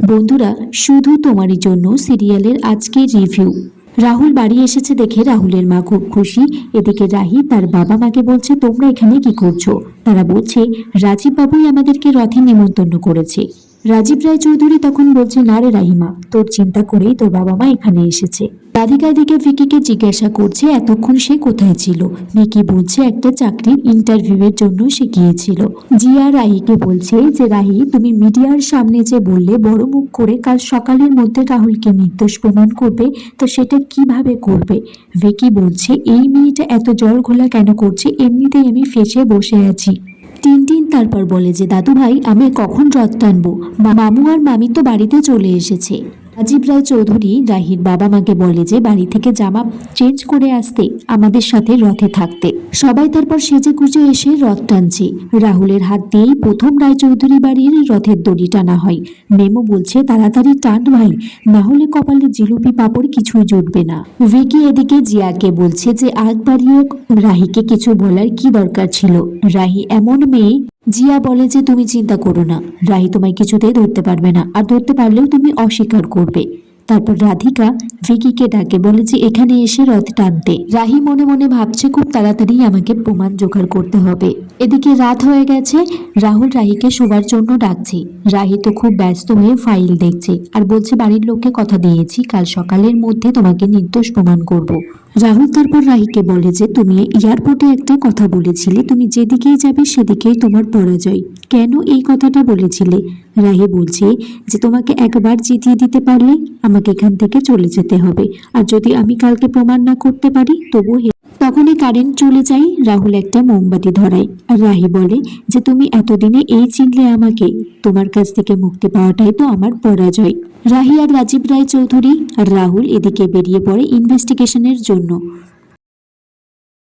বন্ধুরা, শুধু তোমারই জন্য সিরিয়ালের আজকের রিভিউ। রাহুল বাড়ি এসেছে দেখে রাহুলের মা খুব খুশি। এদিকে রাহি তার বাবা মাকে বলছে, তোমরা এখানে কি করছো? তারা বলছে, রাজীব বাবুই আমাদেরকে রথে নিমন্ত্রণ করেছে। রাজীব রায় চৌধুরী তখন বলছে, না রে রাহিমা, তোর চিন্তা করেই তোর বাবা মা এখানে এসেছে। রাধিকা এদিকে ভিকিকে জিজ্ঞাসা করছে এতক্ষণ সে কোথায় ছিল। ভিকি বলছে একটা চাকরির ইন্টারভিউয়ের জন্য সে গিয়েছিল। জিয়া রাহিকে বলছে যে, রাহি, তুমি মিডিয়ার সামনে যে বললে বড় মুখ করে কাল সকালের মধ্যে রাহুলকে নির্দোষ প্রমাণ করবে, তো সেটা কিভাবে করবে? ভিকি বলছে, এই মেয়েটা এত জল ঘোলা কেন করছে? এমনিতেই আমি ফেসে বসে আছি। টিনটিন তারপর বলে যে, দাদু ভাই, আমি কখন রথ টানবো? মামু আর মামি তো বাড়িতে চলে এসেছে। রাজীব রায় চৌধুরী রাহির বাবা মাকে বলে যে বাড়ি থেকে জামা চেঞ্জ করে আসতে, আমাদের সাথে রথে থাকতে। সবাই তারপর সেজে গুজে এসে রথ টানছে। রাহুলের হাত দিয়েই প্রথম রায়চৌধুরী বাড়ির রথের দড়ি টানা হয়। মেমো বলছে, তাড়াতাড়ি টান ভাই, না হলে কপালে জিলিপি পাপড় কিছুই জুটবে না। ভিকি এদিকে জিয়াকে বলছে যে আগ বাড়িয়ে রাহিকে কিছু বলার কি দরকার ছিল? রাহি এমন মেয়ে। জিয়া বলে যে, তুমি চিন্তা করো না, রাহি তোমায় কিছুতেই ধরতে পারবে না, আর ধরতে পারলেও তুমি অস্বীকার করবে। তারপর রাধিকা ভিকিকে ডাকে, বলে যে এখানে এসে রথ টানতে। রাহি মনে মনে ভাবছে, খুব তাড়াতাড়ি আমাকে প্রমাণ জোগাড় করতে হবে। এদিকে রাত হয়ে গেছে। রাহুল রাহিকে শোবার জন্য ডাকছে। রাহি তো খুব ব্যস্ত হয়ে ফাইল দেখছে আর বলছে, বাড়ির লোককে কথা দিয়েছি কাল সকালের মধ্যে তোমাকে নির্দোষ প্রমাণ করব। রাহুল তারপর রাহিকে বলে যে, তুমি এয়ারপোর্টে একটা কথা বলেছিলে, তুমি যেদিকেই যাবে সেদিকেই তোমার পরাজয়। কেন এই কথাটা বলেছিলে? রাহি বলছে যে, তোমাকে একবার জিতিয়ে দিতে পারলে আমাকে এখান থেকে চলে যেতে হবে, আর যদি আমি কালকে প্রমাণ না করতে পারি তবু। তখনই কারেন্ট চলে যায়। রাহুল একটা মোমবাতি ধরায় আর রাহি বলে যে, তুমি এতদিনে এই চিনলে আমাকে, তোমার কাছ থেকে মুক্তি পাওয়াটাই তো আমার পরাজয়। রাহি আর রাজীব রায় চৌধুরী আর রাহুল এদিকে বেরিয়ে পড়ে ইনভেস্টিগেশনের জন্য।